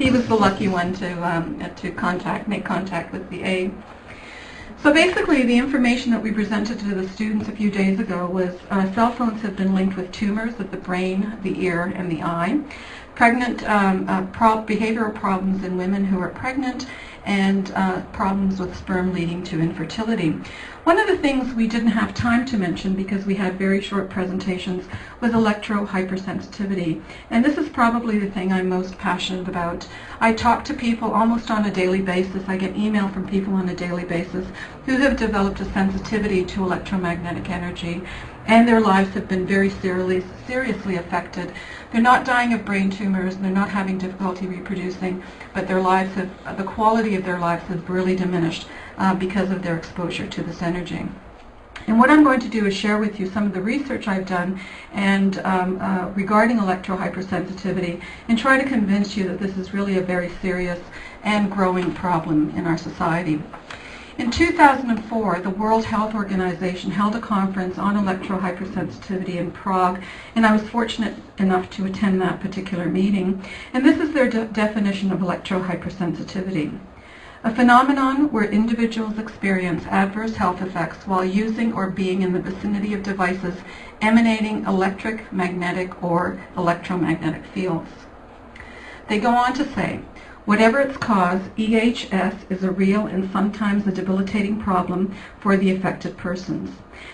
he was the lucky one to make contact with the A. So basically, the information that we presented to the students a few days ago was cell phones have been linked with tumors of the brain, the ear, and the eye, pregnant behavioral problems in women who are pregnant, and problems with sperm leading to infertility. One of the things we didn't have time to mention because we had very short presentations was electro-hypersensitivity. And this is probably the thing I'm most passionate about. I talk to people almost on a daily basis. I get email from people on a daily basis who have developed a sensitivity to electromagnetic energy, and their lives have been very seriously affected. They're not dying of brain tumors, they're not having difficulty reproducing, but their lives have, the quality of their lives has really diminished because of their exposure to this energy. And what I'm going to do is share with you some of the research I've done and regarding electro-hypersensitivity, and try to convince you that this is really a very serious and growing problem in our society. In 2004, the World Health Organization held a conference on electro-hypersensitivity in Prague, and I was fortunate enough to attend that particular meeting. And this is their definition of electro-hypersensitivity: a phenomenon where individuals experience adverse health effects while using or being in the vicinity of devices emanating electric, magnetic, or electromagnetic fields. They go on to say, whatever its cause, EHS is a real and sometimes a debilitating problem for the affected persons.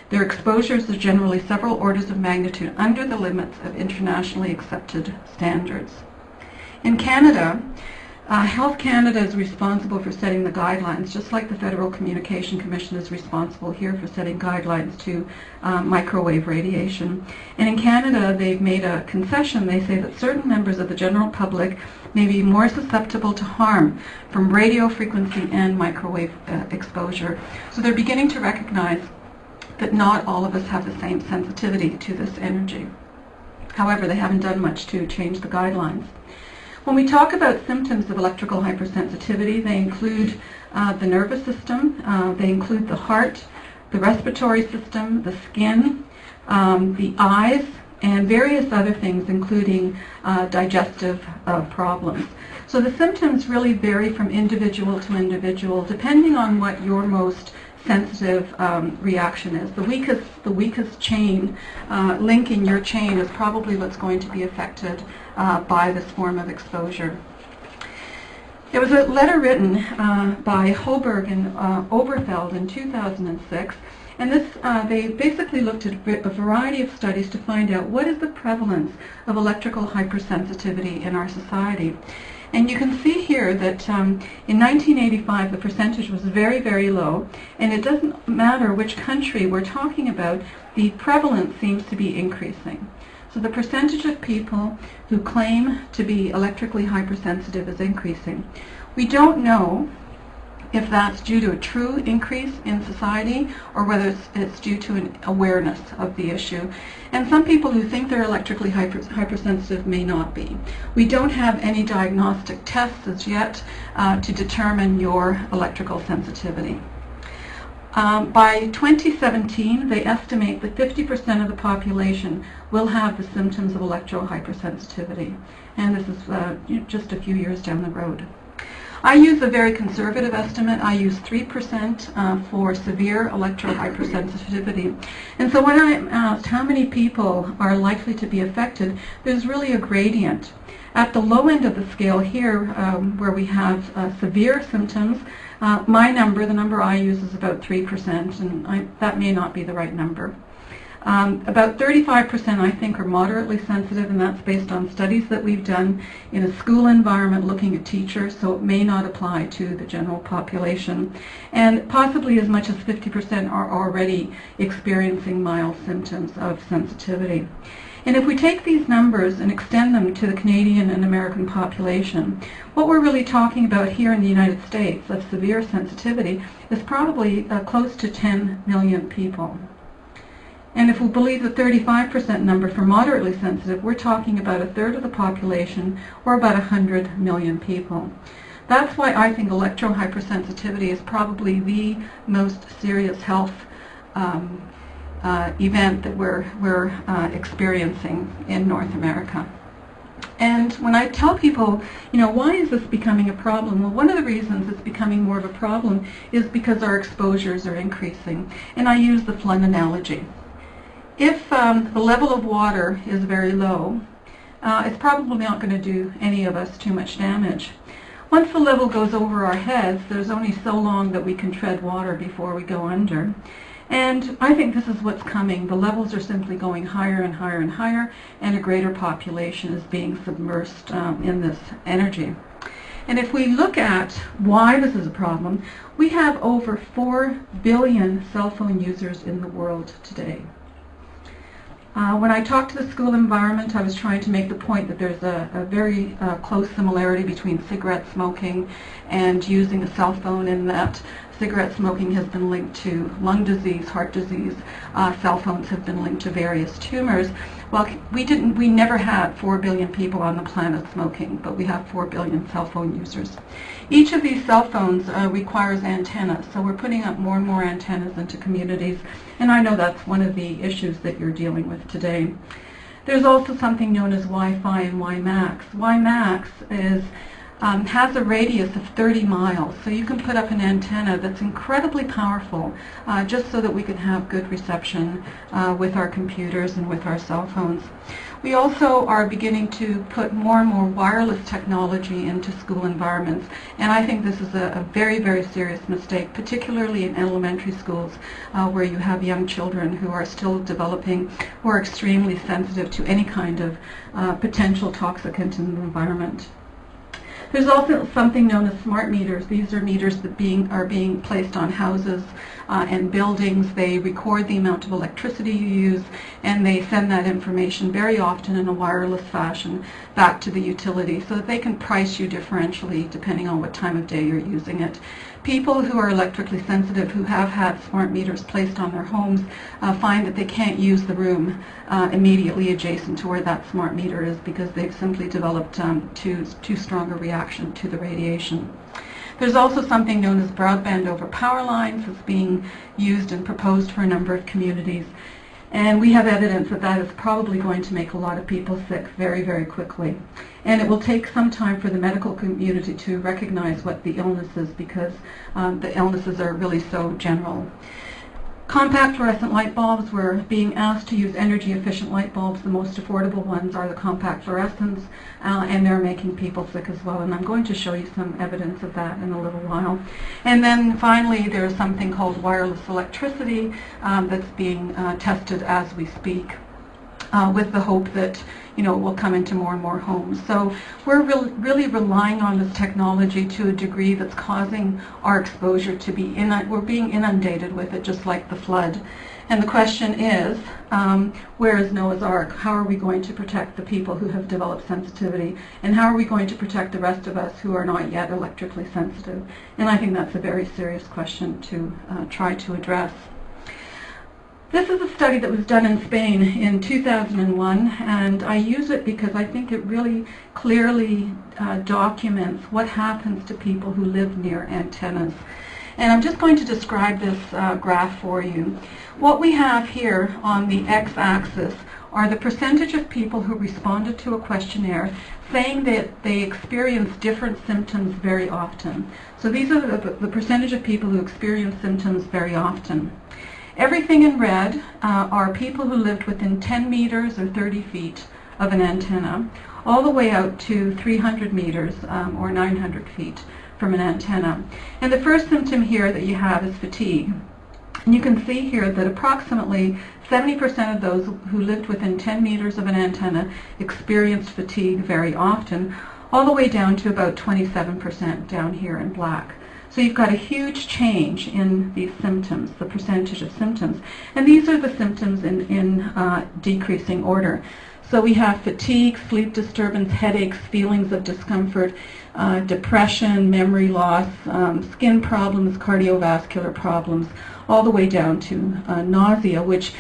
Their exposures are generally several orders of magnitude under the limits of internationally accepted standards. In Canada, Health Canada is responsible for setting the guidelines, just like the Federal Communication Commission is responsible here for setting guidelines to microwave radiation. And in Canada, they've made a concession. They say that certain members of the general public may be more susceptible to harm from radio frequency and microwave exposure. So they're beginning to recognize that not all of us have the same sensitivity to this energy. However, they haven't done much to change the guidelines. When we talk about symptoms of electrical hypersensitivity, they include the nervous system, they include the heart, the respiratory system, the skin, the eyes, and various other things, including digestive problems. So the symptoms really vary from individual to individual, depending on what your most sensitive reaction is. The weakest chain, link in your chain is probably what's going to be affected by this form of exposure. There was a letter written by Holberg and Oberfeld in 2006, and this they basically looked at a variety of studies to find out what is the prevalence of electrical hypersensitivity in our society. And you can see here that in 1985 the percentage was very, very low, and it doesn't matter which country we're talking about, the prevalence seems to be increasing. So the percentage of people who claim to be electrically hypersensitive is increasing. We don't know if that's due to a true increase in society or whether it's due to an awareness of the issue. And some people who think they're electrically hypersensitive may not be. We don't have any diagnostic tests as yet to determine your electrical sensitivity. By 2017, they estimate that 50% of the population will have the symptoms of electro-hypersensitivity, and this is just a few years down the road. I use a very conservative estimate. I use 3% for severe electro-hypersensitivity. And so when I'm asked how many people are likely to be affected, there's really a gradient. At the low end of the scale here, where we have severe symptoms, my number, the number I use, is about 3%, and that may not be the right number. About 35% I think are moderately sensitive, and that's based on studies that we've done in a school environment looking at teachers, so it may not apply to the general population. And possibly as much as 50% are already experiencing mild symptoms of sensitivity. And if we take these numbers and extend them to the Canadian and American population, what we're really talking about here in the United States of severe sensitivity is probably close to 10 million people. And if we believe the 35% number for moderately sensitive, we're talking about a third of the population, or about 100 million people. That's why I think electro-hypersensitivity is probably the most serious health event that we're experiencing in North America. And when I tell people, why is this becoming a problem? Well, one of the reasons it's becoming more of a problem is because our exposures are increasing. And I use the flood analogy. If the level of water is very low, it's probably not going to do any of us too much damage. Once the level goes over our heads, there's only so long that we can tread water before we go under. And I think this is what's coming. The levels are simply going higher and higher and higher, and a greater population is being submersed in this energy. And if we look at why this is a problem, we have over 4 billion cell phone users in the world today. When I talked to the school environment, I was trying to make the point that there's a very close similarity between cigarette smoking and using a cell phone, in that cigarette smoking has been linked to lung disease, heart disease. Cell phones have been linked to various tumors. Well, we never had 4 billion people on the planet smoking, but we have 4 billion cell phone users. Each of these cell phones requires antennas, so we're putting up more and more antennas into communities, and I know that's one of the issues that you're dealing with today. There's also something known as Wi-Fi and WiMAX. WiMAX has a radius of 30 miles, so you can put up an antenna that's incredibly powerful, just so that we can have good reception with our computers and with our cell phones. We also are beginning to put more and more wireless technology into school environments, and I think this is a very, very serious mistake, particularly in elementary schools where you have young children who are still developing, who are extremely sensitive to any kind of potential toxicant in the environment. There's also something known as smart meters. These are meters that are being placed on houses and buildings. They record the amount of electricity you use, and they send that information very often in a wireless fashion back to the utility so that they can price you differentially depending on what time of day you're using it. People who are electrically sensitive, who have had smart meters placed on their homes, find that they can't use the room immediately adjacent to where that smart meter is because they've simply developed too strong a reaction to the radiation. There's also something known as broadband over power lines that's being used and proposed for a number of communities. And we have evidence that that is probably going to make a lot of people sick very, very quickly. And it will take some time for the medical community to recognize what the illness is, because the illnesses are really so general. Compact fluorescent light bulbs, we're being asked to use energy efficient light bulbs. The most affordable ones are the compact fluorescents, and they're making people sick as well. And I'm going to show you some evidence of that in a little while. And then finally, there's something called wireless electricity that's being tested as we speak, with the hope that it will come into more and more homes. So we're really relying on this technology to a degree that's causing our exposure to be we're being inundated with it, just like the flood. And the question is, where is Noah's Ark? How are we going to protect the people who have developed sensitivity? And how are we going to protect the rest of us who are not yet electrically sensitive? And I think that's a very serious question to try to address. This is a study that was done in Spain in 2001, and I use it because I think it really clearly documents what happens to people who live near antennas. And I'm just going to describe this graph for you. What we have here on the x-axis are the percentage of people who responded to a questionnaire saying that they experience different symptoms very often. So these are the percentage of people who experience symptoms very often. Everything in red are people who lived within 10 meters or 30 feet of an antenna, all the way out to 300 meters or 900 feet from an antenna. And the first symptom here that you have is fatigue. And you can see here that approximately 70% of those who lived within 10 meters of an antenna experienced fatigue very often, all the way down to about 27% down here in black. So you've got a huge change in these symptoms, the percentage of symptoms. And these are the symptoms in decreasing order. So we have fatigue, sleep disturbance, headaches, feelings of discomfort, depression, memory loss, skin problems, cardiovascular problems, all the way down to nausea, which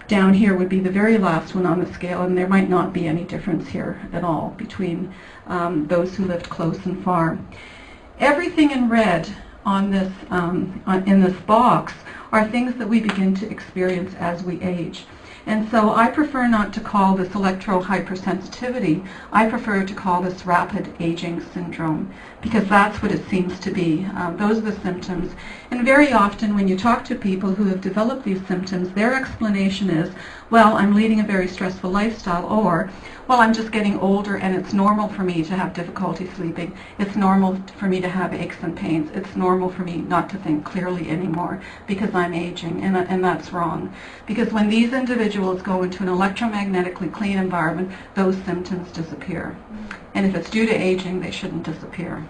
down here would be the very last one on the scale, and there might not be any difference here at all between those who lived close and far. Everything in red on this, in this box are things that we begin to experience as we age. And so I prefer not to call this electro-hypersensitivity. I prefer to call this rapid aging syndrome, because that's what it seems to be. Those are the symptoms. And very often when you talk to people who have developed these symptoms, their explanation is, well, I'm leading a very stressful lifestyle, or, well, I'm just getting older and it's normal for me to have difficulty sleeping. It's normal for me to have aches and pains. It's normal for me not to think clearly anymore because I'm aging, and that's wrong. Because when these individuals go into an electromagnetically clean environment, those symptoms disappear. And if it's due to aging, they shouldn't disappear.